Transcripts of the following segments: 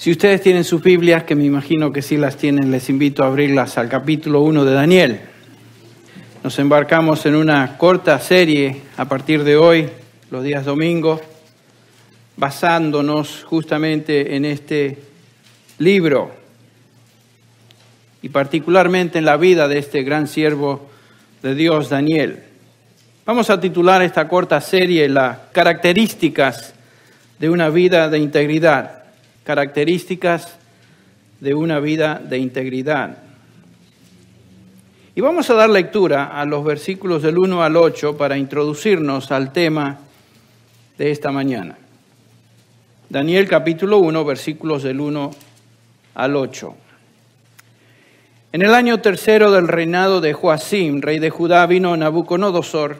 Si ustedes tienen sus Biblias, que me imagino que sí las tienen, les invito a abrirlas al capítulo 1 de Daniel. Nos embarcamos en una corta serie a partir de hoy, los días domingos, basándonos justamente en este libro y particularmente en la vida de este gran siervo de Dios, Daniel. Vamos a titular esta corta serie las características de una vida de integridad. Características de una vida de integridad. Y vamos a dar lectura a los versículos del 1 al 8 para introducirnos al tema de esta mañana. Daniel capítulo 1, versículos del 1 al 8. En el año tercero del reinado de Joacim, rey de Judá, vino Nabucodonosor,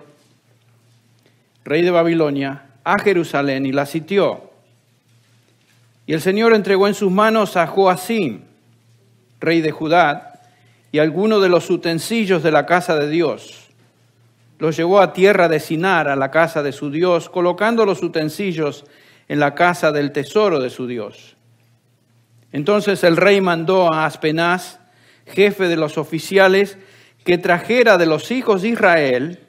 rey de Babilonia, a Jerusalén y la sitió. Y el Señor entregó en sus manos a Joacim, rey de Judá, y algunos de los utensilios de la casa de Dios. Los llevó a tierra de Sinar, a la casa de su Dios, colocando los utensilios en la casa del tesoro de su Dios. Entonces el rey mandó a Aspenaz, jefe de los oficiales, que trajera de los hijos de Israel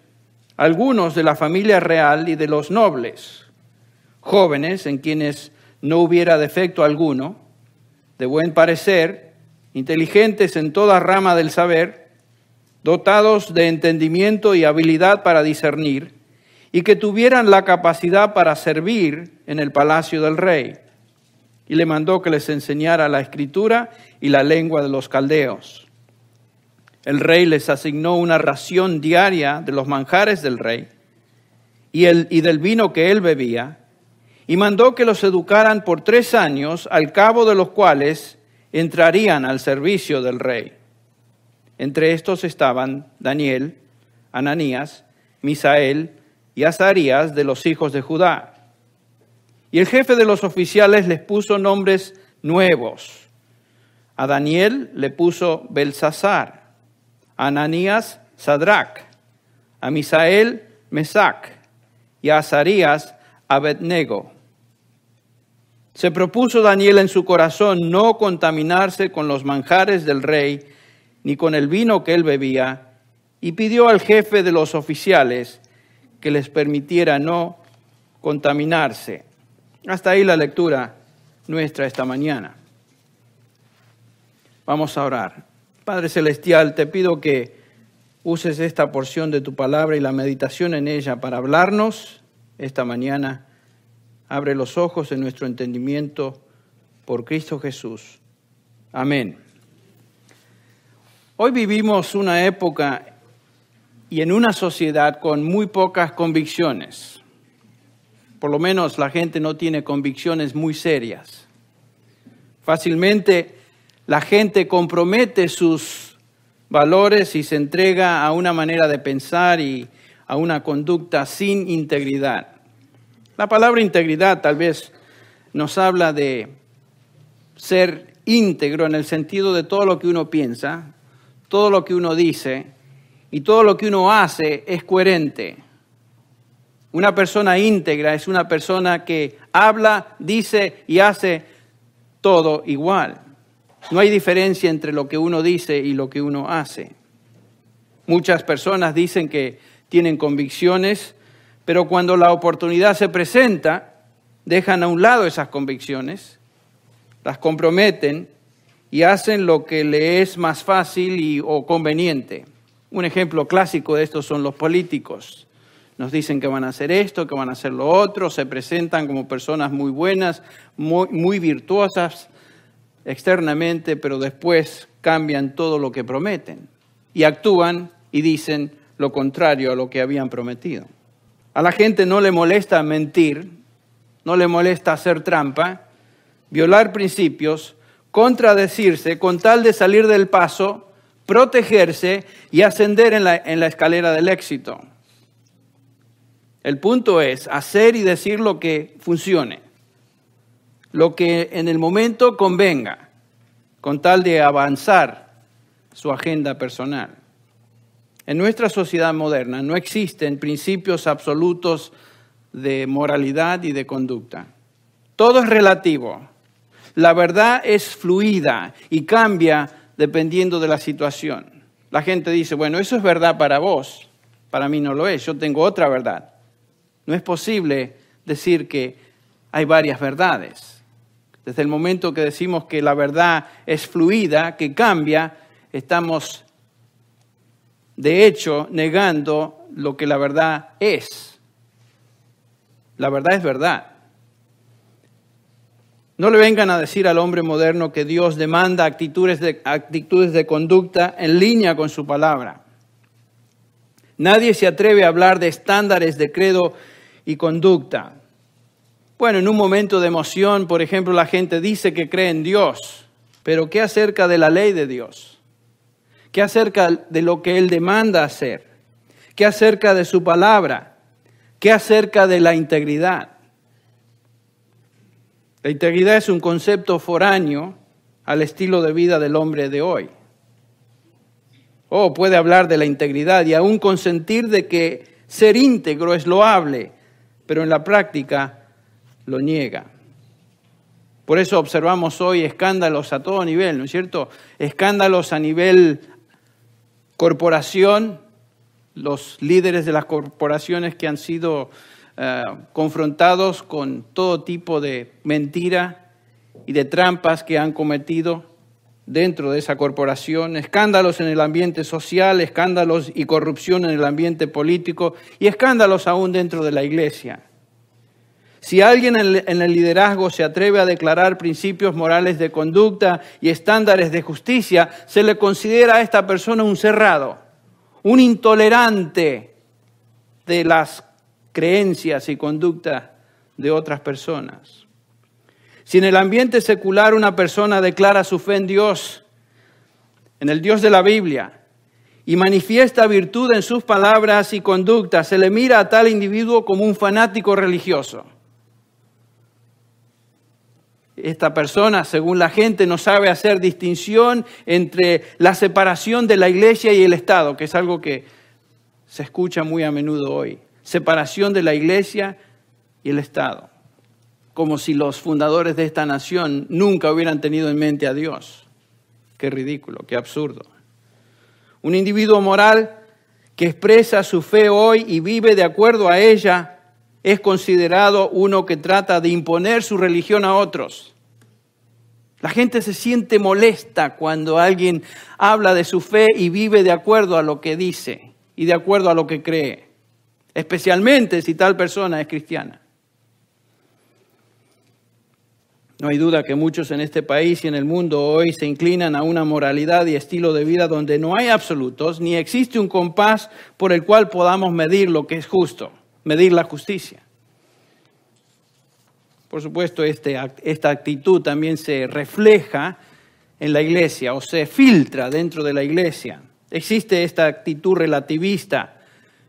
algunos de la familia real y de los nobles, jóvenes en quienes no hubiera defecto alguno, de buen parecer, inteligentes en toda rama del saber, dotados de entendimiento y habilidad para discernir, y que tuvieran la capacidad para servir en el palacio del rey. Y le mandó que les enseñara la escritura y la lengua de los caldeos. El rey les asignó una ración diaria de los manjares del rey y del vino que él bebía, y mandó que los educaran por 3 años, al cabo de los cuales entrarían al servicio del rey. Entre estos estaban Daniel, Ananías, Misael y Azarías de los hijos de Judá. Y el jefe de los oficiales les puso nombres nuevos. A Daniel le puso Belsasar, a Ananías Sadrac, a Misael Mesac y a Azarías Abednego. Se propuso Daniel en su corazón no contaminarse con los manjares del rey, ni con el vino que él bebía, y pidió al jefe de los oficiales que les permitiera no contaminarse. Hasta ahí la lectura nuestra esta mañana. Vamos a orar. Padre Celestial, te pido que uses esta porción de tu palabra y la meditación en ella para hablarnos esta mañana. Abre los ojos de nuestro entendimiento por Cristo Jesús. Amén. Hoy vivimos una época y en una sociedad con muy pocas convicciones. Por lo menos la gente no tiene convicciones muy serias. Fácilmente la gente compromete sus valores y se entrega a una manera de pensar y a una conducta sin integridad. La palabra integridad tal vez nos habla de ser íntegro en el sentido de todo lo que uno piensa, todo lo que uno dice y todo lo que uno hace es coherente. Una persona íntegra es una persona que habla, dice y hace todo igual. No hay diferencia entre lo que uno dice y lo que uno hace. Muchas personas dicen que tienen convicciones, pero cuando la oportunidad se presenta, dejan a un lado esas convicciones, las comprometen y hacen lo que le es más fácil o conveniente. Un ejemplo clásico de esto son los políticos. Nos dicen que van a hacer esto, que van a hacer lo otro, se presentan como personas muy buenas, muy virtuosas externamente, pero después cambian todo lo que prometen y actúan y dicen lo contrario a lo que habían prometido. A la gente no le molesta mentir, no le molesta hacer trampa, violar principios, contradecirse con tal de salir del paso, protegerse y ascender en la escalera del éxito. El punto es hacer y decir lo que funcione, lo que en el momento convenga, con tal de avanzar su agenda personal. En nuestra sociedad moderna no existen principios absolutos de moralidad y de conducta. Todo es relativo. La verdad es fluida y cambia dependiendo de la situación. La gente dice, bueno, eso es verdad para vos, para mí no lo es, yo tengo otra verdad. No es posible decir que hay varias verdades. Desde el momento que decimos que la verdad es fluida, que cambia, estamos de hecho negando lo que la verdad es. La verdad es verdad. No le vengan a decir al hombre moderno que Dios demanda actitudes de conducta en línea con su palabra. Nadie se atreve a hablar de estándares de credo y conducta. Bueno, en un momento de emoción, por ejemplo, la gente dice que cree en Dios, pero ¿qué acerca de la ley de Dios? ¿Qué acerca de lo que Él demanda hacer? ¿Qué acerca de su palabra? ¿Qué acerca de la integridad? La integridad es un concepto foráneo al estilo de vida del hombre de hoy. Puede hablar de la integridad y aún consentir de que ser íntegro es loable, pero en la práctica lo niega. Por eso observamos hoy escándalos a todo nivel, ¿no es cierto? Escándalos a nivel corporación, los líderes de las corporaciones que han sido confrontados con todo tipo de mentira y de trampas que han cometido dentro de esa corporación, escándalos en el ambiente social, escándalos y corrupción en el ambiente político y escándalos aún dentro de la iglesia. Si alguien en el liderazgo se atreve a declarar principios morales de conducta y estándares de justicia, se le considera a esta persona un cerrado, un intolerante de las creencias y conducta de otras personas. Si en el ambiente secular una persona declara su fe en Dios, en el Dios de la Biblia, y manifiesta virtud en sus palabras y conducta, se le mira a tal individuo como un fanático religioso. Esta persona, según la gente, no sabe hacer distinción entre la separación de la iglesia y el Estado, que es algo que se escucha muy a menudo hoy. Separación de la iglesia y el Estado. Como si los fundadores de esta nación nunca hubieran tenido en mente a Dios. Qué ridículo, qué absurdo. Un individuo moral que expresa su fe hoy y vive de acuerdo a ella es considerado uno que trata de imponer su religión a otros. La gente se siente molesta cuando alguien habla de su fe y vive de acuerdo a lo que dice y de acuerdo a lo que cree. Especialmente si tal persona es cristiana. No hay duda que muchos en este país y en el mundo hoy se inclinan a una moralidad y estilo de vida donde no hay absolutos, ni existe un compás por el cual podamos medir lo que es justo, medir la justicia. Por supuesto, esta actitud también se refleja en la iglesia o se filtra dentro de la iglesia. Existe esta actitud relativista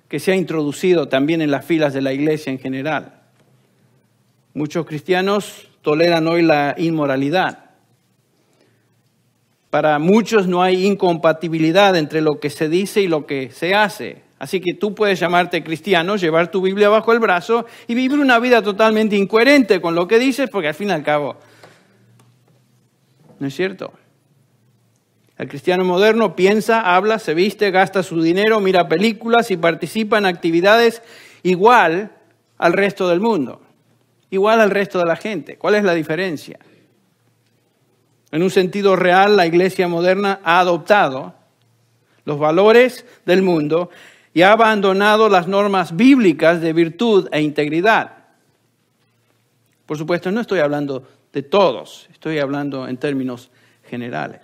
que se ha introducido también en las filas de la iglesia en general. Muchos cristianos toleran hoy la inmoralidad. Para muchos no hay incompatibilidad entre lo que se dice y lo que se hace. Así que tú puedes llamarte cristiano, llevar tu Biblia bajo el brazo y vivir una vida totalmente incoherente con lo que dices, porque al fin y al cabo, ¿no es cierto? El cristiano moderno piensa, habla, se viste, gasta su dinero, mira películas y participa en actividades igual al resto del mundo, igual al resto de la gente. ¿Cuál es la diferencia? En un sentido real, la iglesia moderna ha adoptado los valores del mundo y ha abandonado las normas bíblicas de virtud e integridad. Por supuesto, no estoy hablando de todos, estoy hablando en términos generales.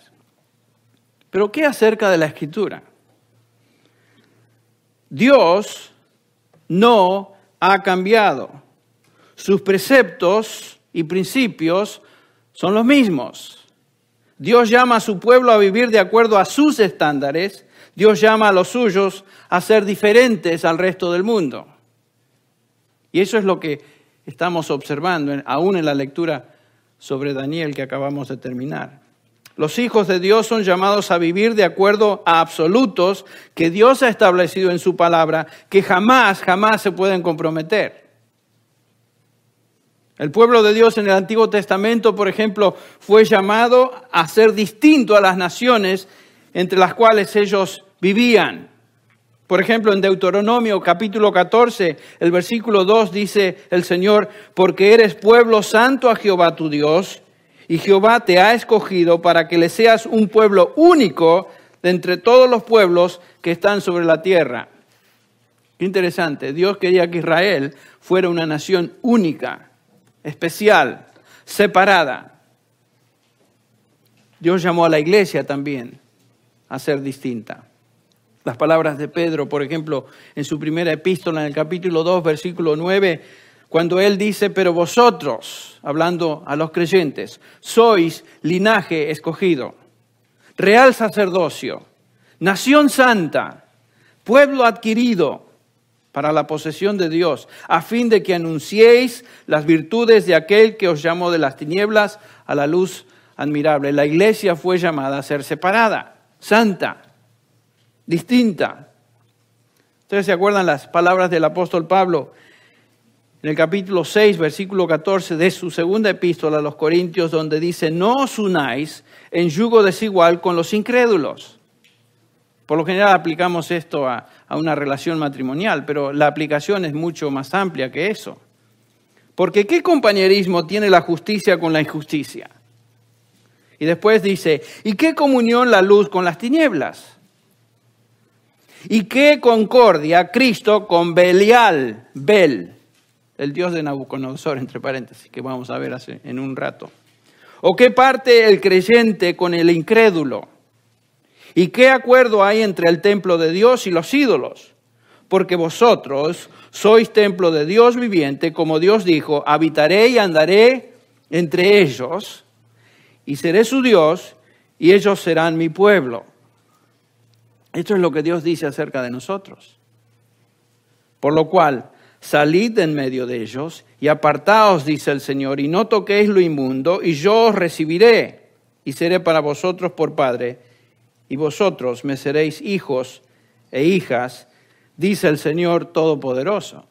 Pero ¿qué acerca de la Escritura? Dios no ha cambiado. Sus preceptos y principios son los mismos. Dios llama a su pueblo a vivir de acuerdo a sus estándares. Dios llama a los suyos a ser diferentes al resto del mundo. Y eso es lo que estamos observando aún en la lectura sobre Daniel que acabamos de terminar. Los hijos de Dios son llamados a vivir de acuerdo a absolutos que Dios ha establecido en su palabra, que jamás se pueden comprometer. El pueblo de Dios en el Antiguo Testamento, por ejemplo, fue llamado a ser distinto a las naciones entre las cuales ellos vivían. Por ejemplo, en Deuteronomio capítulo 14, el versículo 2 dice el Señor, porque eres pueblo santo a Jehová tu Dios, y Jehová te ha escogido para que le seas un pueblo único de entre todos los pueblos que están sobre la tierra. Qué interesante, Dios quería que Israel fuera una nación única, especial, separada. Dios llamó a la iglesia también a ser distinta. Las palabras de Pedro, por ejemplo, en su primera epístola, en el capítulo 2, versículo 9, cuando él dice, pero vosotros, hablando a los creyentes, sois linaje escogido, real sacerdocio, nación santa, pueblo adquirido para la posesión de Dios, a fin de que anunciéis las virtudes de aquel que os llamó de las tinieblas a la luz admirable. La iglesia fue llamada a ser separada, santa, distinta. ¿Ustedes se acuerdan las palabras del apóstol Pablo en el capítulo 6, versículo 14 de su segunda epístola a los Corintios, donde dice, no os unáis en yugo desigual con los incrédulos? Por lo general aplicamos esto a una relación matrimonial, pero la aplicación es mucho más amplia que eso. Porque ¿qué compañerismo tiene la justicia con la injusticia? Y después dice, ¿y qué comunión la luz con las tinieblas? ¿Y qué concordia Cristo con Belial, el dios de Nabucodonosor, entre paréntesis, que vamos a ver en un rato? ¿O qué parte el creyente con el incrédulo? ¿Y qué acuerdo hay entre el templo de Dios y los ídolos? Porque vosotros sois templo de Dios viviente, como Dios dijo, habitaré y andaré entre ellos, y seré su Dios, y ellos serán mi pueblo. Esto es lo que Dios dice acerca de nosotros. Por lo cual, salid en medio de ellos y apartaos, dice el Señor, y no toquéis lo inmundo, y yo os recibiré, y seré para vosotros por Padre, y vosotros me seréis hijos e hijas, dice el Señor Todopoderoso.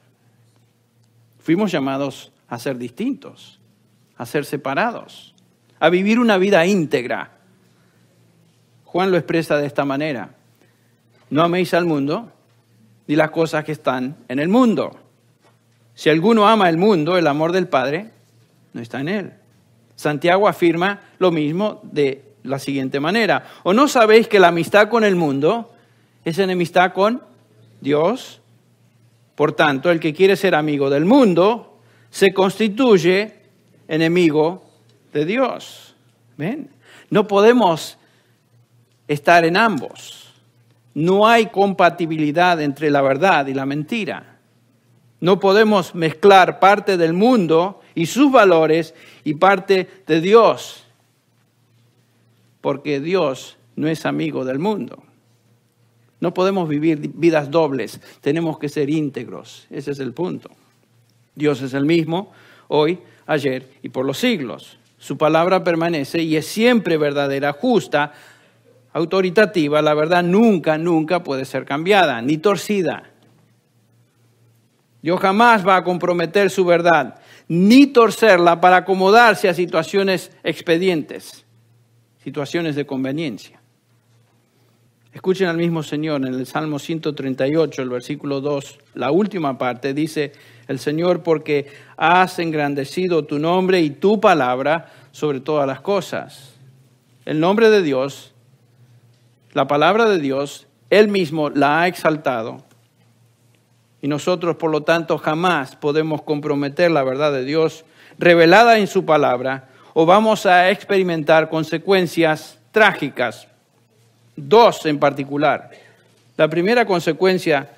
Fuimos llamados a ser distintos, a ser separados, a vivir una vida íntegra. Juan lo expresa de esta manera. No améis al mundo, ni las cosas que están en el mundo. Si alguno ama el mundo, el amor del Padre no está en él. Santiago afirma lo mismo de la siguiente manera. ¿O no sabéis que la amistad con el mundo es enemistad con Dios? Por tanto, el que quiere ser amigo del mundo se constituye enemigo de Dios. ¿Ven? No podemos estar en ambos. No hay compatibilidad entre la verdad y la mentira. No podemos mezclar parte del mundo y sus valores y parte de Dios, porque Dios no es amigo del mundo. No podemos vivir vidas dobles, tenemos que ser íntegros. Ese es el punto. Dios es el mismo hoy, ayer y por los siglos. Su palabra permanece y es siempre verdadera, justa, autoritativa. La verdad nunca puede ser cambiada, ni torcida. Dios jamás va a comprometer su verdad, ni torcerla para acomodarse a situaciones expedientes, situaciones de conveniencia. Escuchen al mismo Señor en el Salmo 138, el versículo 2, la última parte, dice el Señor, porque has engrandecido tu nombre y tu palabra sobre todas las cosas. El nombre de Dios, la palabra de Dios, Él mismo la ha exaltado. Y nosotros, por lo tanto, jamás podemos comprometer la verdad de Dios revelada en su palabra, o vamos a experimentar consecuencias trágicas. Dos en particular. La primera consecuencia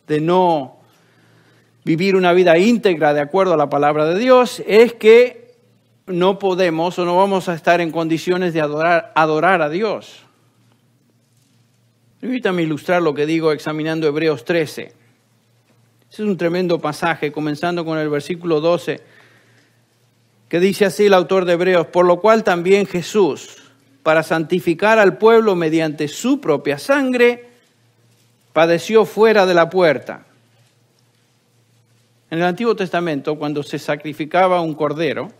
de no vivir una vida íntegra de acuerdo a la palabra de Dios es que no podemos o no vamos a estar en condiciones de adorar a Dios. Permítame ilustrar lo que digo examinando Hebreos 13. Ese es un tremendo pasaje, comenzando con el versículo 12, que dice así el autor de Hebreos, por lo cual también Jesús, para santificar al pueblo mediante su propia sangre, padeció fuera de la puerta. En el Antiguo Testamento, cuando se sacrificaba un cordero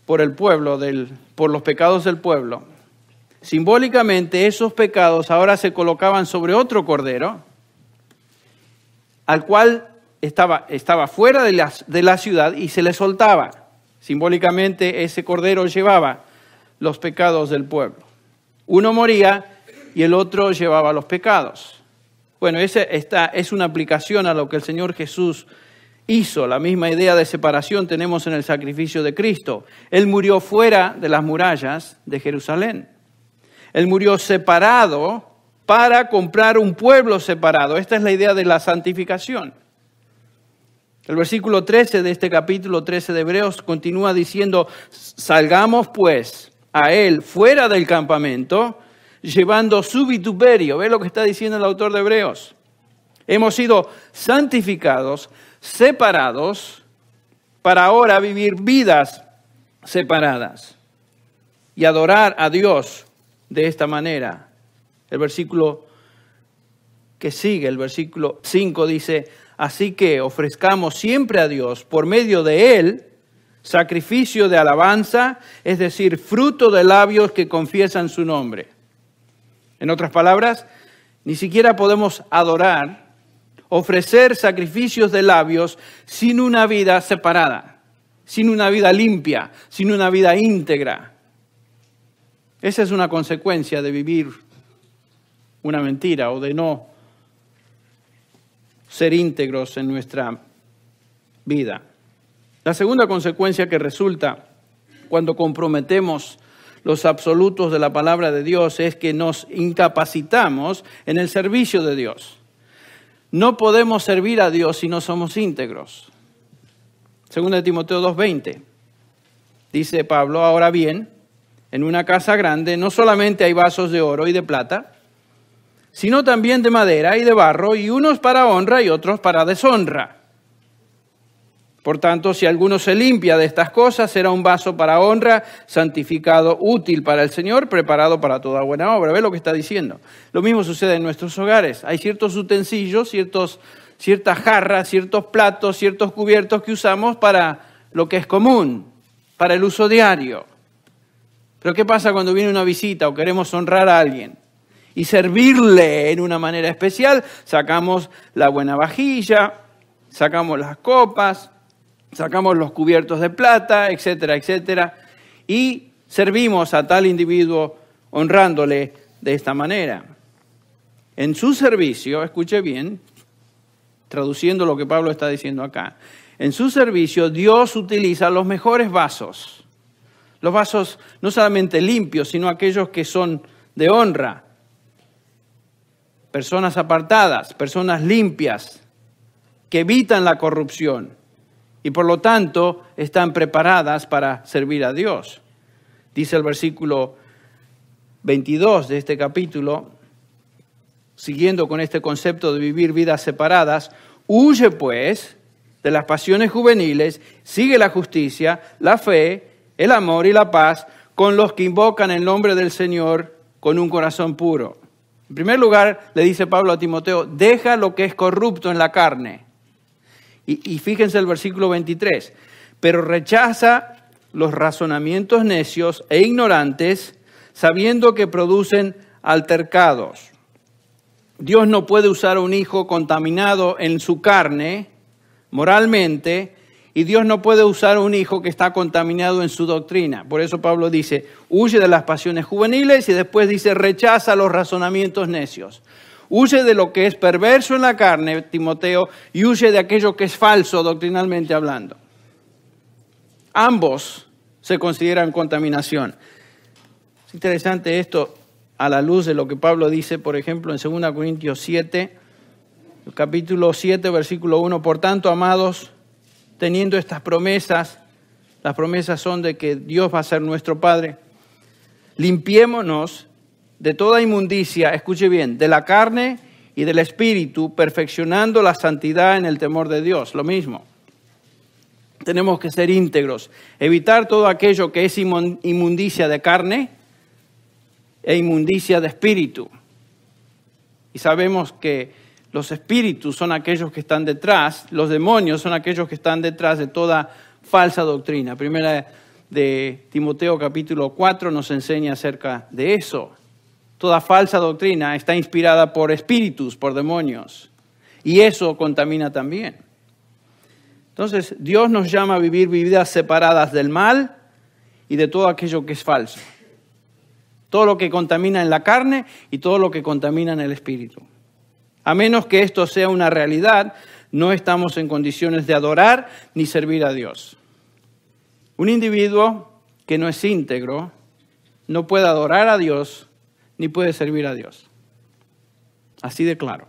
por el pueblo, por los pecados del pueblo, simbólicamente esos pecados ahora se colocaban sobre otro cordero, al cual estaba fuera de la ciudad y se le soltaba. Simbólicamente ese cordero llevaba los pecados del pueblo. Uno moría y el otro llevaba los pecados. Bueno, esta es una aplicación a lo que el Señor Jesús hizo. La misma idea de separación tenemos en el sacrificio de Cristo. Él murió fuera de las murallas de Jerusalén. Él murió separado para comprar un pueblo separado. Esta es la idea de la santificación. El versículo 13 de este capítulo 13 de Hebreos continúa diciendo: salgamos pues a él fuera del campamento, llevando su vituperio. ¿Ve lo que está diciendo el autor de Hebreos? Hemos sido santificados, separados, para ahora vivir vidas separadas y adorar a Dios de esta manera. El versículo que sigue, el versículo 5 dice: así que ofrezcamos siempre a Dios por medio de Él sacrificio de alabanza, es decir, fruto de labios que confiesan su nombre. En otras palabras, ni siquiera podemos adorar, ofrecer sacrificios de labios sin una vida separada, sin una vida limpia, sin una vida íntegra. Esa es una consecuencia de vivir una mentira o de no ser íntegros en nuestra vida. La segunda consecuencia que resulta cuando comprometemos los absolutos de la palabra de Dios es que nos incapacitamos en el servicio de Dios. No podemos servir a Dios si no somos íntegros. 2 Timoteo 2:20 dice Pablo: ahora bien, en una casa grande no solamente hay vasos de oro y de plata, sino también de madera y de barro, y unos para honra y otros para deshonra. Por tanto, si alguno se limpia de estas cosas, será un vaso para honra, santificado, útil para el Señor, preparado para toda buena obra. ¿Ve lo que está diciendo? Lo mismo sucede en nuestros hogares. Hay ciertos utensilios, ciertas jarras, ciertos platos, ciertos cubiertos que usamos para lo que es común, para el uso diario. Pero ¿qué pasa cuando viene una visita o queremos honrar a alguien y servirle en una manera especial? Sacamos la buena vajilla, sacamos las copas, sacamos los cubiertos de plata, etcétera, etcétera, y servimos a tal individuo honrándole de esta manera. En su servicio, escuche bien, traduciendo lo que Pablo está diciendo acá, en su servicio Dios utiliza los mejores vasos. Los vasos no solamente limpios, sino aquellos que son de honra. Personas apartadas, personas limpias, que evitan la corrupción y por lo tanto están preparadas para servir a Dios. Dice el versículo 22 de este capítulo, siguiendo con este concepto de vivir vidas separadas: huye pues de las pasiones juveniles, sigue la justicia, la fe, el amor y la paz con los que invocan el nombre del Señor con un corazón puro. En primer lugar, le dice Pablo a Timoteo: deja lo que es corrupto en la carne. Y fíjense el versículo 23. Pero rechaza los razonamientos necios e ignorantes, sabiendo que producen altercados. Dios no puede usar a un hijo contaminado en su carne, moralmente, y Dios no puede usar a un hijo que está contaminado en su doctrina. Por eso Pablo dice: huye de las pasiones juveniles, y después dice: rechaza los razonamientos necios. Huye de lo que es perverso en la carne, Timoteo, y huye de aquello que es falso doctrinalmente hablando. Ambos se consideran contaminación. Es interesante esto a la luz de lo que Pablo dice, por ejemplo, en 2 Corintios 7, capítulo 7, versículo 1. Por tanto, amados, teniendo estas promesas, las promesas son de que Dios va a ser nuestro Padre, limpiémonos de toda inmundicia, escuche bien, de la carne y del espíritu, perfeccionando la santidad en el temor de Dios. Lo mismo. Tenemos que ser íntegros, evitar todo aquello que es inmundicia de carne e inmundicia de espíritu. Y sabemos que Los espíritus son aquellos que están detrás, los demonios son aquellos que están detrás de toda falsa doctrina. Primera de Timoteo capítulo 4 nos enseña acerca de eso. Toda falsa doctrina está inspirada por espíritus, por demonios. Y eso contamina también. Entonces, Dios nos llama a vivir vidas separadas del mal y de todo aquello que es falso. Todo lo que contamina en la carne y todo lo que contamina en el espíritu. A menos que esto sea una realidad, no estamos en condiciones de adorar ni servir a Dios. Un individuo que no es íntegro no puede adorar a Dios ni puede servir a Dios. Así de claro.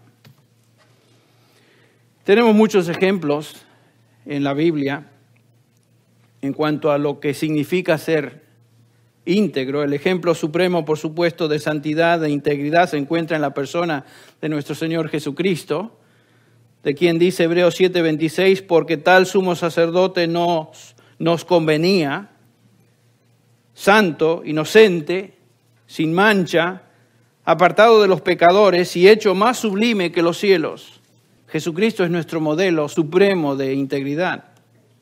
Tenemos muchos ejemplos en la Biblia en cuanto a lo que significa ser íntegro. El ejemplo supremo, por supuesto, de santidad, de integridad, se encuentra en la persona de nuestro Señor Jesucristo, de quien dice Hebreos 7:26, porque tal sumo sacerdote nos convenía, santo, inocente, sin mancha, apartado de los pecadores y hecho más sublime que los cielos. Jesucristo es nuestro modelo supremo de integridad.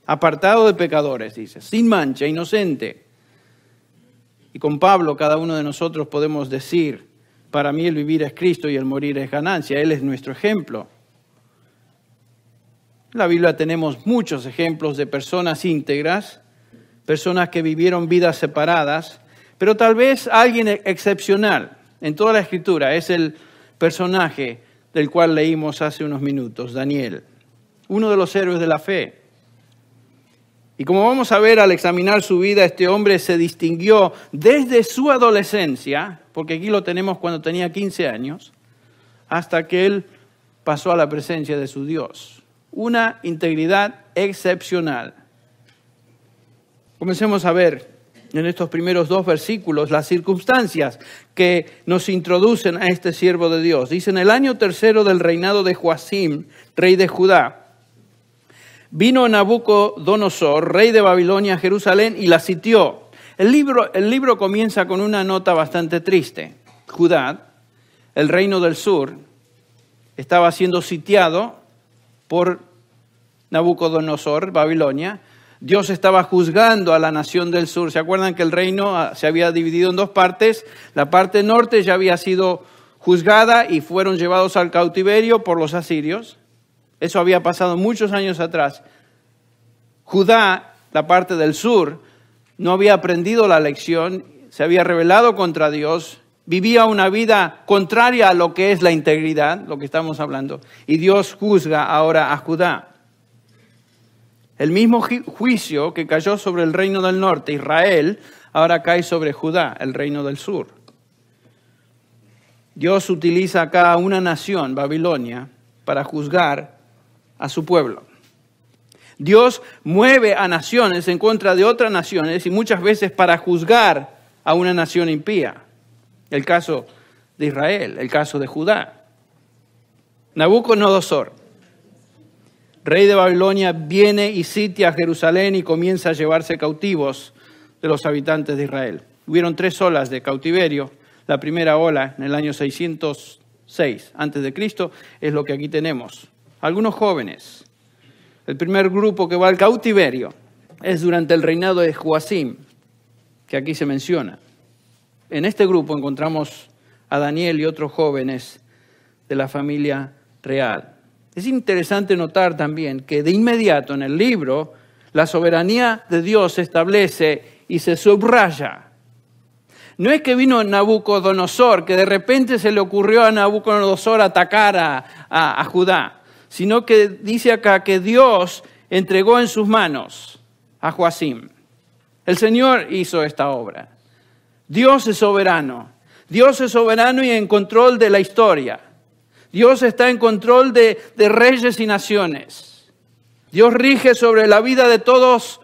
Apartado de pecadores, dice, sin mancha, inocente. Y con Pablo, cada uno de nosotros podemos decir, para mí el vivir es Cristo y el morir es ganancia. Él es nuestro ejemplo. En la Biblia tenemos muchos ejemplos de personas íntegras, personas que vivieron vidas separadas, pero tal vez alguien excepcional en toda la Escritura es el personaje del cual leímos hace unos minutos, Daniel, uno de los héroes de la fe. Y como vamos a ver al examinar su vida, este hombre se distinguió desde su adolescencia, porque aquí lo tenemos cuando tenía 15 años, hasta que él pasó a la presencia de su Dios. Una integridad excepcional. Comencemos a ver en estos primeros 2 versículos las circunstancias que nos introducen a este siervo de Dios. Dice, en el año 3 del reinado de Joacim, rey de Judá, vino Nabucodonosor, rey de Babilonia, a Jerusalén y la sitió. El libro comienza con una nota bastante triste. Judá, el reino del sur, estaba siendo sitiado por Nabucodonosor, Babilonia. Dios estaba juzgando a la nación del sur. ¿Se acuerdan que el reino se había dividido en 2 partes? La parte norte ya había sido juzgada y fueron llevados al cautiverio por los asirios. Eso había pasado muchos años atrás. Judá, la parte del sur, no había aprendido la lección, se había rebelado contra Dios, vivía una vida contraria a lo que es la integridad, lo que estamos hablando, y Dios juzga ahora a Judá. El mismo juicio que cayó sobre el reino del norte, Israel, ahora cae sobre Judá, el reino del sur. Dios utiliza acá a una nación, Babilonia, para juzgar a su pueblo. Dios mueve a naciones en contra de otras naciones y muchas veces para juzgar a una nación impía. El caso de Israel, el caso de Judá. Nabucodonosor, rey de Babilonia, viene y sitia a Jerusalén y comienza a llevarse cautivos de los habitantes de Israel. Hubieron 3 olas de cautiverio. La primera ola en el año 606 a.C. es lo que aquí tenemos. Algunos jóvenes. El primer grupo que va al cautiverio es durante el reinado de Joacim, que aquí se menciona. En este grupo encontramos a Daniel y otros jóvenes de la familia real. Es interesante notar también que de inmediato en el libro la soberanía de Dios se establece y se subraya. No es que vino Nabucodonosor, que de repente se le ocurrió a Nabucodonosor atacar a Judá, sino que dice acá que Dios entregó en sus manos a Joacim. El Señor hizo esta obra. Dios es soberano. Dios es soberano y en control de la historia. Dios está en control de reyes y naciones. Dios rige sobre la vida de todos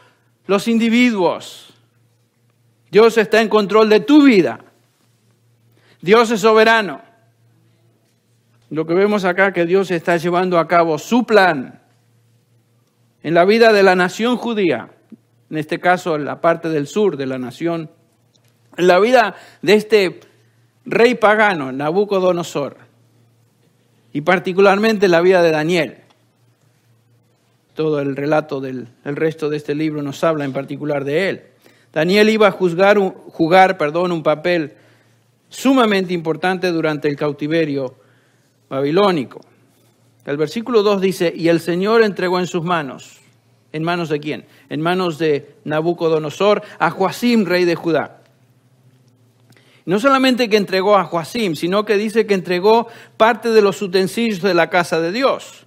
los individuos. Dios está en control de tu vida. Dios es soberano. Lo que vemos acá es que Dios está llevando a cabo su plan en la vida de la nación judía, en este caso en la parte del sur de la nación, en la vida de este rey pagano, Nabucodonosor. y particularmente la vida de Daniel. Todo el relato el resto de este libro nos habla en particular de él. Daniel iba a jugar un papel sumamente importante durante el cautiverio babilónico. El versículo 2 dice, y el Señor entregó en sus manos. ¿En manos de quién? En manos de Nabucodonosor a Joacim, rey de Judá. No solamente que entregó a Joacim, sino que dice que entregó parte de los utensilios de la casa de Dios.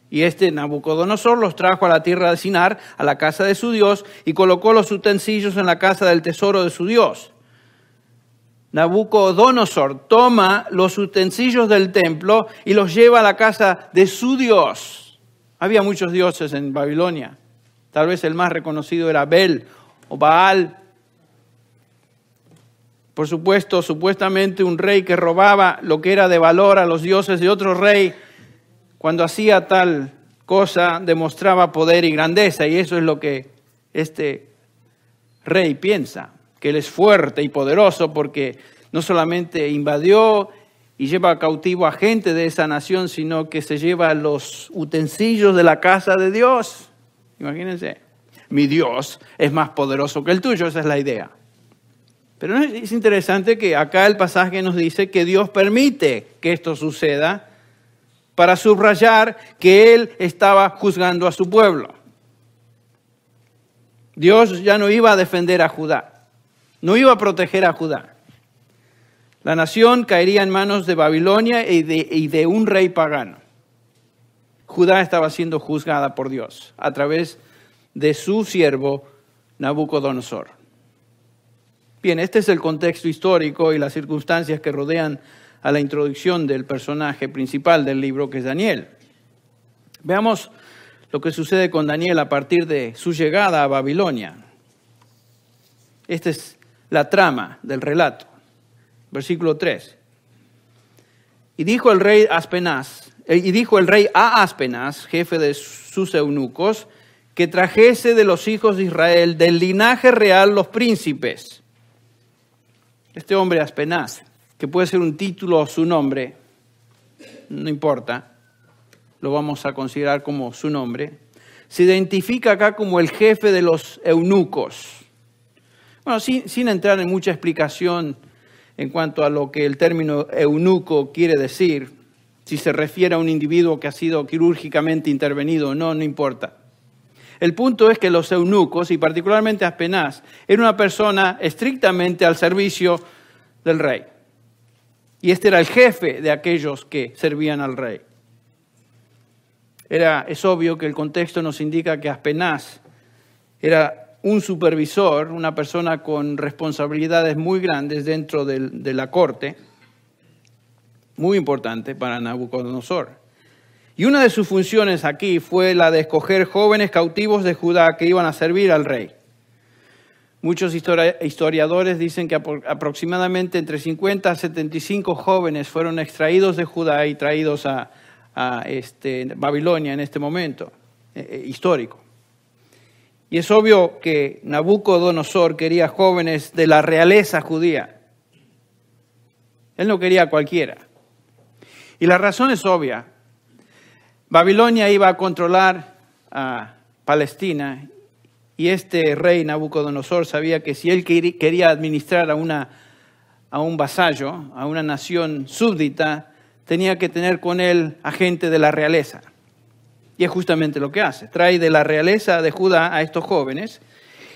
Y Nabucodonosor los trajo a la tierra de Sinar, a la casa de su Dios, y colocó los utensilios en la casa del tesoro de su Dios. Nabucodonosor toma los utensilios del templo y los lleva a la casa de su Dios. Había muchos dioses en Babilonia. Tal vez el más reconocido era Bel o Baal. Por supuesto, supuestamente un rey que robaba lo que era de valor a los dioses de otro rey, cuando hacía tal cosa, demostraba poder y grandeza. Y eso es lo que este rey piensa, que él es fuerte y poderoso porque no solamente invadió y lleva cautivo a gente de esa nación, sino que se lleva los utensilios de la casa de Dios. Imagínense, mi Dios es más poderoso que el tuyo, esa es la idea. Pero es interesante que acá el pasaje nos dice que Dios permite que esto suceda para subrayar que Él estaba juzgando a su pueblo. Dios ya no iba a defender a Judá, no iba a proteger a Judá. La nación caería en manos de Babilonia y de un rey pagano. Judá estaba siendo juzgada por Dios a través de su siervo Nabucodonosor. Bien, este es el contexto histórico y las circunstancias que rodean a la introducción del personaje principal del libro, que es Daniel. Veamos lo que sucede con Daniel a partir de su llegada a Babilonia. Esta es la trama del relato. Versículo 3. Y dijo el rey a Aspenaz, jefe de sus eunucos, que trajese de los hijos de Israel del linaje real los príncipes. Este hombre Aspenaz, que puede ser un título o su nombre, no importa, lo vamos a considerar como su nombre, se identifica acá como el jefe de los eunucos. Bueno, sin entrar en mucha explicación en cuanto a lo que el término eunuco quiere decir, si se refiere a un individuo que ha sido quirúrgicamente intervenido o no, no importa. El punto es que los eunucos, y particularmente Aspenaz, era una persona estrictamente al servicio del rey. Y este era el jefe de aquellos que servían al rey. Es obvio que el contexto nos indica que Aspenaz era un supervisor, una persona con responsabilidades muy grandes dentro de la corte, muy importante para Nabucodonosor. Y una de sus funciones aquí fue la de escoger jóvenes cautivos de Judá que iban a servir al rey. Muchos historiadores dicen que aproximadamente entre 50 a 75 jóvenes fueron extraídos de Judá y traídos a Babilonia en este momento histórico. Y es obvio que Nabucodonosor quería jóvenes de la realeza judía. Él no quería a cualquiera. Y la razón es obvia. Babilonia iba a controlar a Palestina y este rey Nabucodonosor sabía que si él quería administrar a un vasallo, a una nación súbdita, tenía que tener con él a gente de la realeza. Y es justamente lo que hace. Trae de la realeza de Judá a estos jóvenes.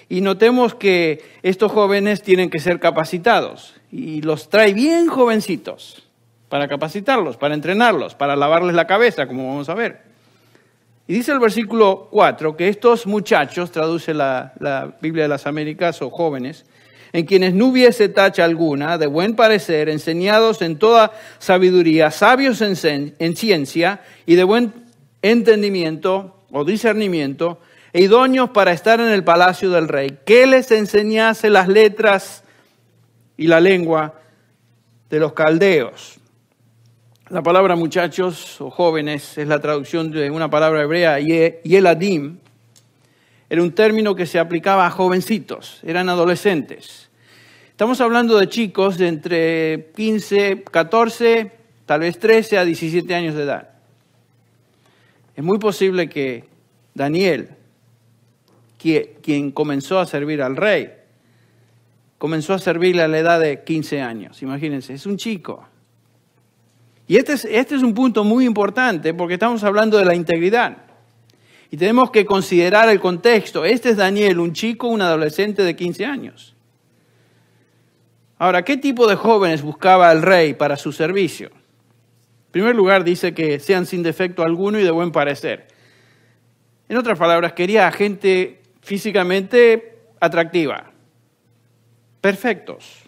Y notemos que estos jóvenes tienen que ser capacitados. Y los trae bien jovencitos para capacitarlos, para entrenarlos, para lavarles la cabeza, como vamos a ver. Y dice el versículo 4 que estos muchachos, traduce la Biblia de las Américas, o jóvenes, en quienes no hubiese tacha alguna, de buen parecer, enseñados en toda sabiduría, sabios en ciencia y de buen entendimiento o discernimiento, e idóneos para estar en el palacio del rey, que les enseñase las letras y la lengua de los caldeos. La palabra muchachos o jóvenes es la traducción de una palabra hebrea, yeladim. Era un término que se aplicaba a jovencitos, eran adolescentes. Estamos hablando de chicos de entre 14 tal vez 13 a 17 años de edad. Es muy posible que Daniel, quien comenzó a servir al rey, comenzó a servirle a la edad de 15 años. Imagínense, es un chico. Y este es un punto muy importante porque estamos hablando de la integridad. Y tenemos que considerar el contexto. Este es Daniel, un chico, un adolescente de 15 años. Ahora, ¿qué tipo de jóvenes buscaba el rey para su servicio? En primer lugar, dice que sean sin defecto alguno y de buen parecer. En otras palabras, quería gente físicamente atractiva, perfectos.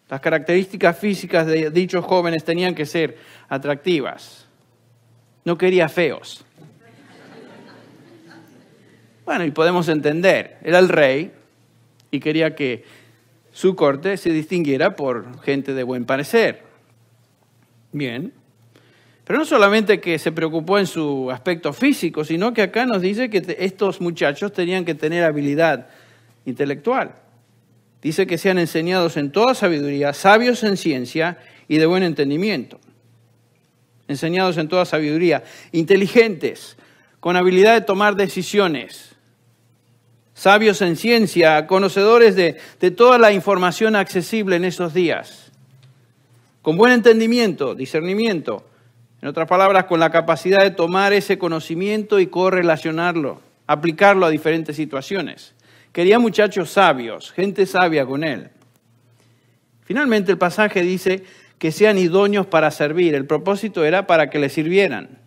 Las características físicas de dichos jóvenes tenían que ser atractivas. No quería feos. Bueno, y podemos entender, era el rey y quería que su corte se distinguiera por gente de buen parecer. Bien. Pero no solamente que se preocupó en su aspecto físico, sino que acá nos dice que estos muchachos tenían que tener habilidad intelectual. Dice que sean enseñados en toda sabiduría, sabios en ciencia y de buen entendimiento. Enseñados en toda sabiduría, inteligentes, con habilidad de tomar decisiones, sabios en ciencia, conocedores de toda la información accesible en esos días, con buen entendimiento, discernimiento, en otras palabras, con la capacidad de tomar ese conocimiento y correlacionarlo, aplicarlo a diferentes situaciones. Quería muchachos sabios, gente sabia con él. Finalmente el pasaje dice que sean idóneos para servir. El propósito era para que le sirvieran.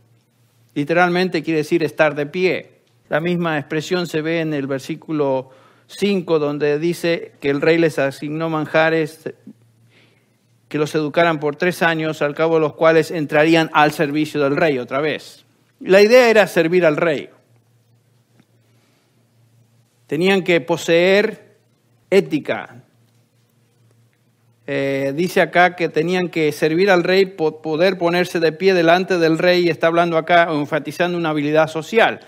Literalmente quiere decir estar de pie. La misma expresión se ve en el versículo 5, donde dice que el rey les asignó manjares que los educaran por 3 años, al cabo de los cuales entrarían al servicio del rey otra vez. La idea era servir al rey. Tenían que poseer ética. Dice acá que tenían que servir al rey, poder ponerse de pie delante del rey, y está hablando acá, enfatizando una habilidad social.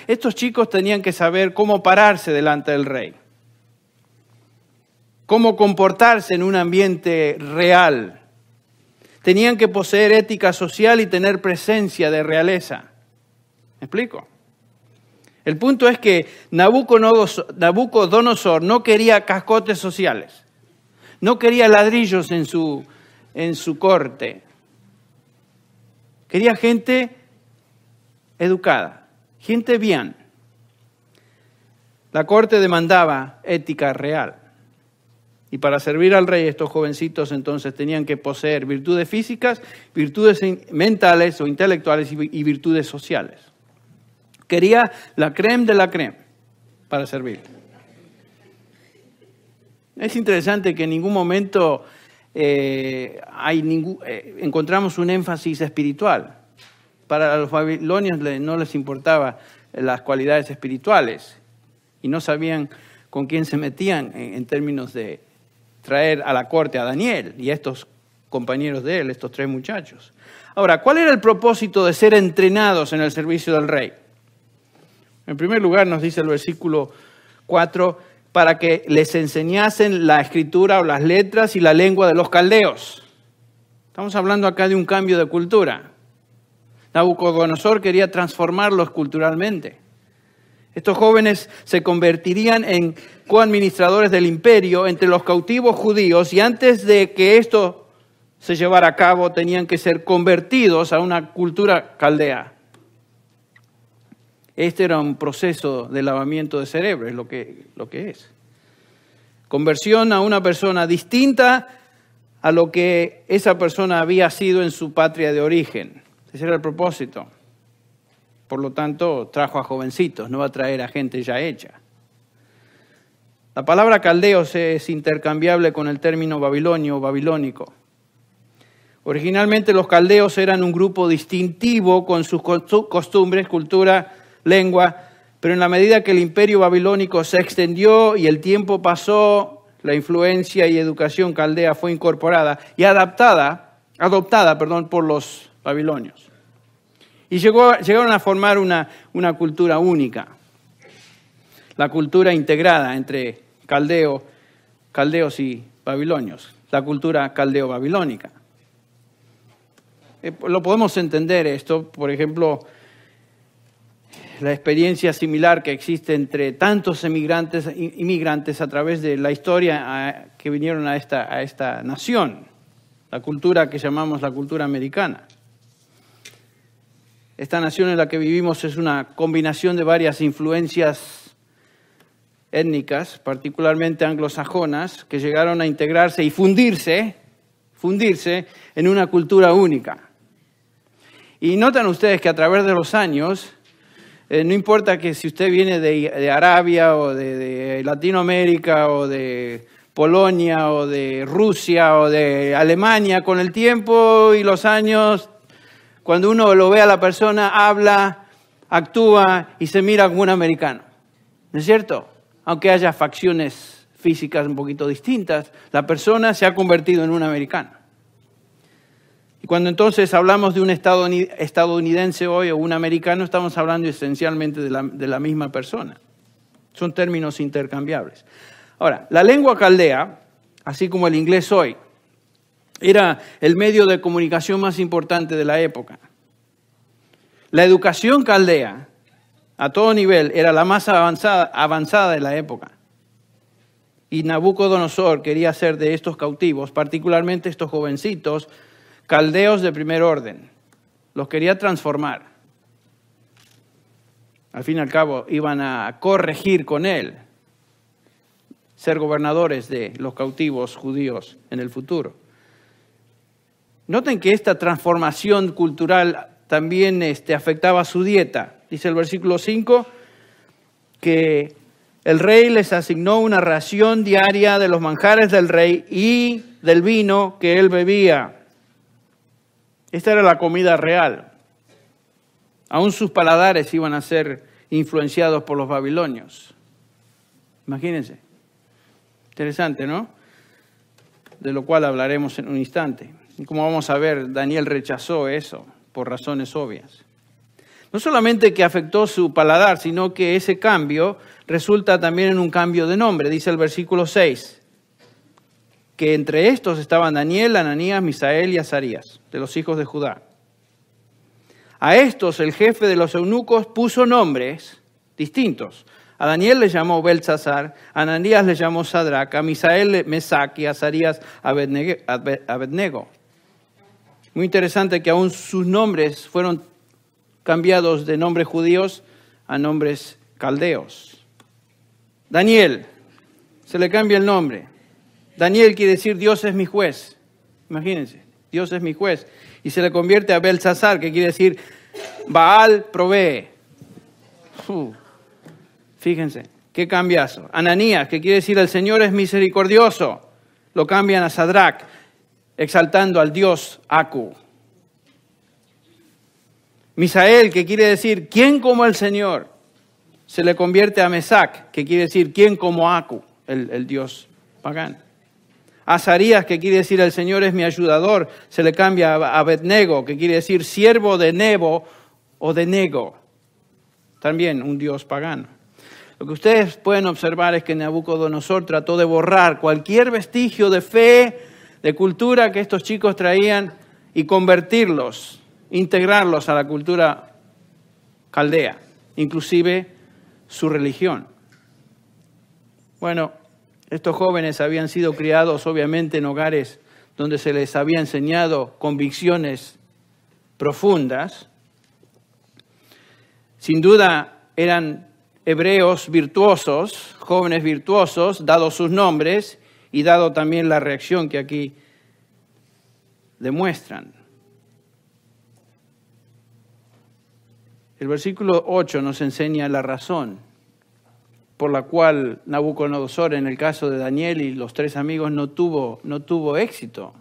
Estos chicos tenían que saber cómo pararse delante del rey, cómo comportarse en un ambiente real. Tenían que poseer ética social y tener presencia de realeza. ¿Me explico? El punto es que Nabucodonosor no quería cascotes sociales, no quería ladrillos en su corte. Quería gente educada, gente bien. La corte demandaba ética real. Y para servir al rey, estos jovencitos entonces tenían que poseer virtudes físicas, virtudes mentales o intelectuales y virtudes sociales. Quería la crème de la crème para servir. Es interesante que en ningún momento encontramos un énfasis espiritual. Para los babilonios no les importaban las cualidades espirituales y no sabían con quién se metían en términos de traer a la corte a Daniel y a estos compañeros de él, estos 3 muchachos. Ahora, ¿cuál era el propósito de ser entrenados en el servicio del rey? En primer lugar, nos dice el versículo 4, para que les enseñasen la escritura o las letras y la lengua de los caldeos. Estamos hablando acá de un cambio de cultura. Nabucodonosor quería transformarlos culturalmente. Estos jóvenes se convertirían en coadministradores del imperio entre los cautivos judíos, y antes de que esto se llevara a cabo tenían que ser convertidos a una cultura caldea. Este era un proceso de lavamiento de cerebro, es lo que es. Conversión a una persona distinta a lo que esa persona había sido en su patria de origen. Ese era el propósito. Por lo tanto, trajo a jovencitos, no va a traer a gente ya hecha. La palabra caldeos es intercambiable con el término babilonio o babilónico. Originalmente los caldeos eran un grupo distintivo con sus costumbres, cultura, lengua, pero en la medida que el imperio babilónico se extendió y el tiempo pasó, la influencia y educación caldea fue incorporada y adoptada por los babilonios. Y llegaron a formar una cultura única, la cultura integrada entre caldeos y babilonios, la cultura caldeo-babilónica. Lo podemos entender esto, por ejemplo, la experiencia similar que existe entre tantos inmigrantes a través de la historia que vinieron a esta nación, la cultura que llamamos la cultura americana. Esta nación en la que vivimos es una combinación de varias influencias étnicas, particularmente anglosajonas, que llegaron a integrarse y fundirse en una cultura única. Y notan ustedes que a través de los años, no importa que si usted viene de Arabia o de Latinoamérica o de Polonia o de Rusia o de Alemania, con el tiempo y los años, cuando uno lo ve a la persona, habla, actúa y se mira como un americano. ¿No es cierto? Aunque haya facciones físicas un poquito distintas, la persona se ha convertido en un americano. Y cuando entonces hablamos de un estadounidense hoy o un americano, estamos hablando esencialmente de la misma persona. Son términos intercambiables. Ahora, la lengua caldea, así como el inglés hoy, era el medio de comunicación más importante de la época. La educación caldea, a todo nivel, era la más avanzada de la época. Y Nabucodonosor quería hacer de estos cautivos, particularmente estos jovencitos, caldeos de primer orden. Los quería transformar. Al fin y al cabo, iban a corregir con él, ser gobernadores de los cautivos judíos en el futuro. Noten que esta transformación cultural también afectaba su dieta. Dice el versículo 5 que el rey les asignó una ración diaria de los manjares del rey y del vino que él bebía. Esta era la comida real. Aún sus paladares iban a ser influenciados por los babilonios. Imagínense. Interesante, ¿no? De lo cual hablaremos en un instante. Y como vamos a ver, Daniel rechazó eso por razones obvias. No solamente que afectó su paladar, sino que ese cambio resulta también en un cambio de nombre. Dice el versículo 6. Que entre estos estaban Daniel, Ananías, Misael y Azarías, de los hijos de Judá. A estos el jefe de los eunucos puso nombres distintos. A Daniel le llamó Beltsasar, a Ananías le llamó Sadrac, a Misael Mesac y a Azarías Abednego. Muy interesante que aún sus nombres fueron cambiados de nombres judíos a nombres caldeos. Daniel, se le cambia el nombre. Daniel quiere decir Dios es mi juez. Imagínense, Dios es mi juez. Y se le convierte a Beltsasar, que quiere decir Baal provee. Fíjense, qué cambiazo. Ananías, que quiere decir el Señor es misericordioso. Lo cambian a Sadrac, exaltando al Dios Aku. Misael, que quiere decir ¿quién como el Señor? Se le convierte a Mesac, que quiere decir ¿quién como Aku? El Dios pagano. Azarías, que quiere decir el Señor es mi ayudador, se le cambia a Abednego, que quiere decir siervo de Nebo o de Nego. También un dios pagano. Lo que ustedes pueden observar es que Nabucodonosor trató de borrar cualquier vestigio de fe, de cultura que estos chicos traían y convertirlos, integrarlos a la cultura caldea, inclusive su religión. Bueno, estos jóvenes habían sido criados obviamente en hogares donde se les había enseñado convicciones profundas. Sin duda eran hebreos virtuosos, jóvenes virtuosos, dados sus nombres y dado también la reacción que aquí demuestran. El versículo 8 nos enseña la razón por la cual Nabucodonosor, en el caso de Daniel y los tres amigos, no tuvo éxito.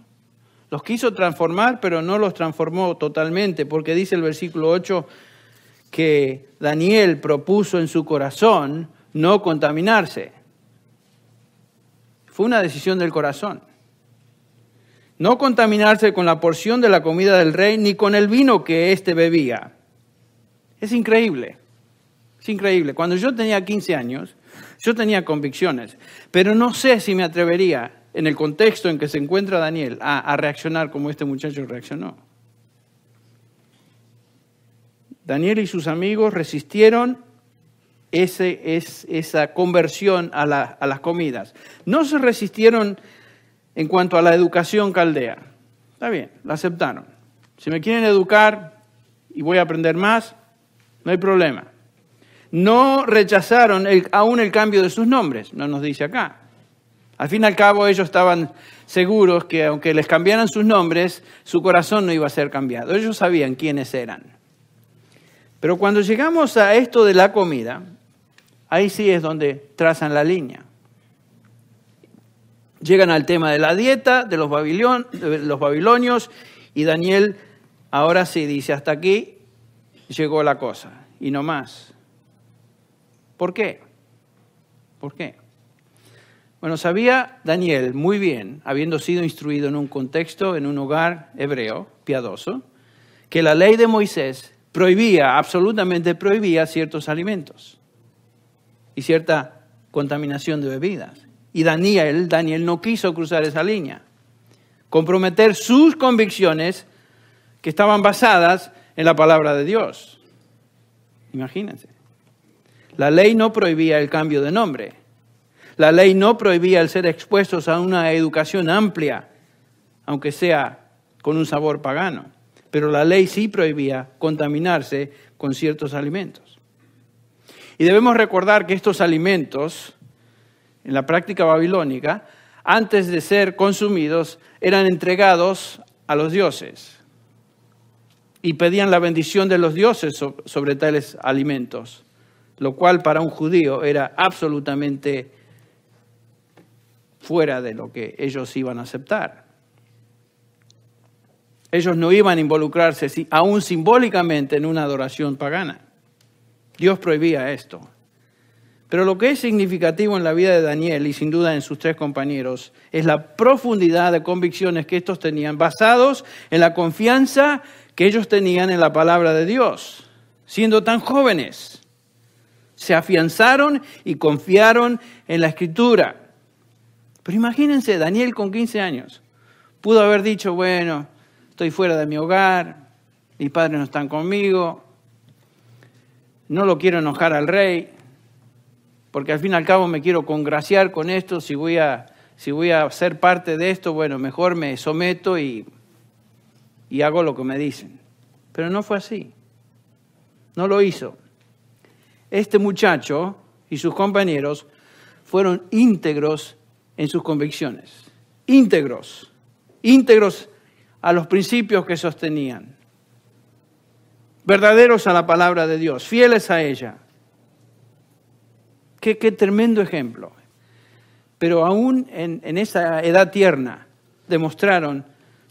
Los quiso transformar, pero no los transformó totalmente, porque dice el versículo 8 que Daniel propuso en su corazón no contaminarse. Fue una decisión del corazón. No contaminarse con la porción de la comida del rey, ni con el vino que éste bebía. Es increíble. Es increíble. Cuando yo tenía 15 años, yo tenía convicciones, pero no sé si me atrevería, en el contexto en que se encuentra Daniel, a reaccionar como este muchacho reaccionó. Daniel y sus amigos resistieron esa conversión a las comidas. No se resistieron en cuanto a la educación caldea. Está bien, la aceptaron. Si me quieren educar y voy a aprender más, no hay problema. No rechazaron aún el cambio de sus nombres, no nos dice acá. Al fin y al cabo ellos estaban seguros que aunque les cambiaran sus nombres, su corazón no iba a ser cambiado. Ellos sabían quiénes eran. Pero cuando llegamos a esto de la comida, ahí sí es donde trazan la línea. Llegan al tema de la dieta de los babilonios y Daniel ahora sí dice, hasta aquí llegó la cosa y no más. ¿Por qué? ¿Por qué? Bueno, sabía Daniel muy bien, habiendo sido instruido en un contexto, en un hogar hebreo, piadoso, que la ley de Moisés absolutamente prohibía ciertos alimentos y cierta contaminación de bebidas. Y Daniel no quiso cruzar esa línea, comprometer sus convicciones que estaban basadas en la palabra de Dios. Imagínense. La ley no prohibía el cambio de nombre. La ley no prohibía el ser expuestos a una educación amplia, aunque sea con un sabor pagano. Pero la ley sí prohibía contaminarse con ciertos alimentos. Y debemos recordar que estos alimentos, en la práctica babilónica, antes de ser consumidos, eran entregados a los dioses. Y pedían la bendición de los dioses sobre tales alimentos, lo cual para un judío era absolutamente fuera de lo que ellos iban a aceptar. Ellos no iban a involucrarse, aún simbólicamente, en una adoración pagana. Dios prohibía esto. Pero lo que es significativo en la vida de Daniel, y sin duda en sus tres compañeros, es la profundidad de convicciones que estos tenían, basados en la confianza que ellos tenían en la palabra de Dios, siendo tan jóvenes. Se afianzaron y confiaron en la Escritura. Pero imagínense, Daniel con 15 años pudo haber dicho, bueno, estoy fuera de mi hogar, mis padres no están conmigo, no lo quiero enojar al rey, porque al fin y al cabo me quiero congraciar con esto, si voy a ser parte de esto, bueno, mejor me someto y hago lo que me dicen. Pero no fue así, no lo hizo. Este muchacho y sus compañeros fueron íntegros en sus convicciones, íntegros a los principios que sostenían, verdaderos a la palabra de Dios, fieles a ella. Qué tremendo ejemplo. Pero aún en esa edad tierna demostraron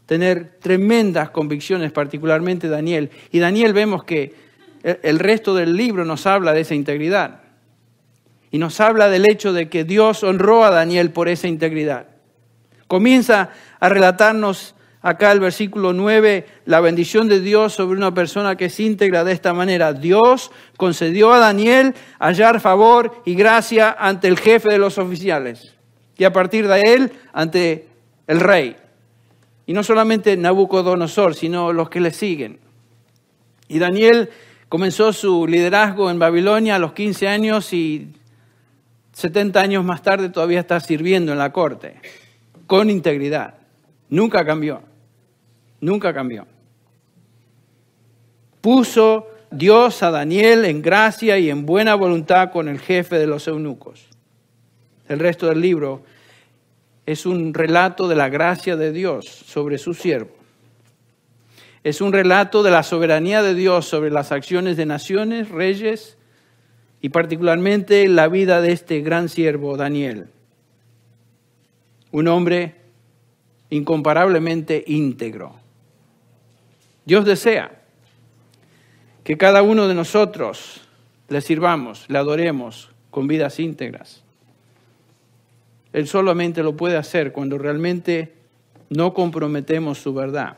tener tremendas convicciones, particularmente Daniel. Y Daniel vemos que el resto del libro nos habla de esa integridad. Y nos habla del hecho de que Dios honró a Daniel por esa integridad. Comienza a relatarnos acá el versículo 9, la bendición de Dios sobre una persona que es íntegra de esta manera. Dios concedió a Daniel hallar favor y gracia ante el jefe de los oficiales. Y a partir de él, ante el rey. Y no solamente Nabucodonosor, sino los que le siguen. Y Daniel comenzó su liderazgo en Babilonia a los 15 años y 70 años más tarde todavía está sirviendo en la corte, con integridad. Nunca cambió, nunca cambió. Puso Dios a Daniel en gracia y en buena voluntad con el jefe de los eunucos. El resto del libro es un relato de la gracia de Dios sobre su siervo. Es un relato de la soberanía de Dios sobre las acciones de naciones, reyes, y particularmente la vida de este gran siervo Daniel. Un hombre incomparablemente íntegro. Dios desea que cada uno de nosotros le sirvamos, le adoremos con vidas íntegras. Él solamente lo puede hacer cuando realmente no comprometemos su verdad.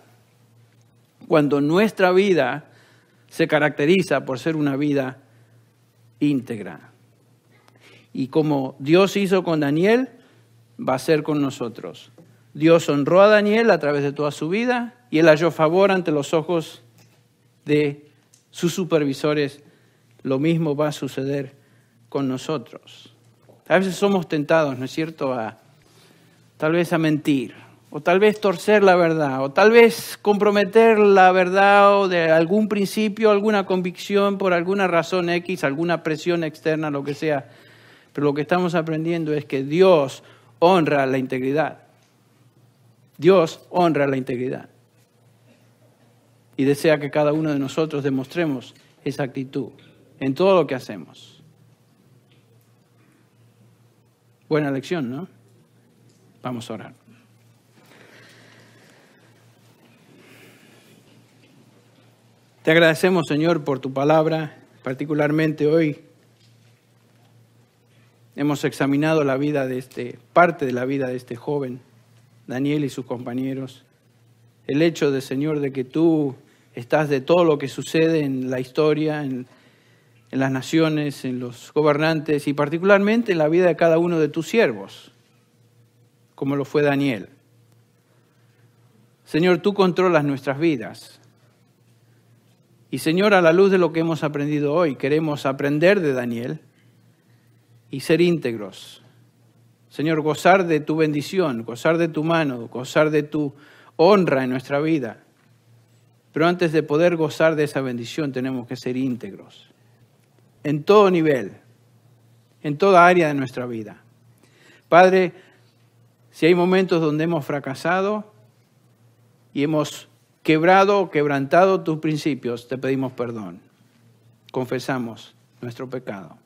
Cuando nuestra vida se caracteriza por ser una vida íntegra. Y como Dios hizo con Daniel, va a ser con nosotros. Dios honró a Daniel a través de toda su vida y él halló favor ante los ojos de sus supervisores, lo mismo va a suceder con nosotros. A veces somos tentados, ¿no es cierto?, tal vez a mentir, o tal vez torcer la verdad, o tal vez comprometer la verdad o de algún principio, alguna convicción por alguna razón X, alguna presión externa, lo que sea. Pero lo que estamos aprendiendo es que Dios honra la integridad. Dios honra la integridad. Y desea que cada uno de nosotros demostremos esa actitud en todo lo que hacemos. Buena lección, ¿no? Vamos a orar. Te agradecemos, Señor, por tu palabra, particularmente hoy. Hemos examinado la vida parte de la vida de este joven, Daniel y sus compañeros. El hecho de, Señor, de que tú estás de todo lo que sucede en la historia, en las naciones, en los gobernantes y particularmente en la vida de cada uno de tus siervos, como lo fue Daniel. Señor, tú controlas nuestras vidas. Y Señor, a la luz de lo que hemos aprendido hoy, queremos aprender de Daniel y ser íntegros. Señor, gozar de tu bendición, gozar de tu mano, gozar de tu honra en nuestra vida. Pero antes de poder gozar de esa bendición tenemos que ser íntegros. En todo nivel, en toda área de nuestra vida. Padre, si hay momentos donde hemos fracasado y hemos quebrantado tus principios, te pedimos perdón. Confesamos nuestro pecado.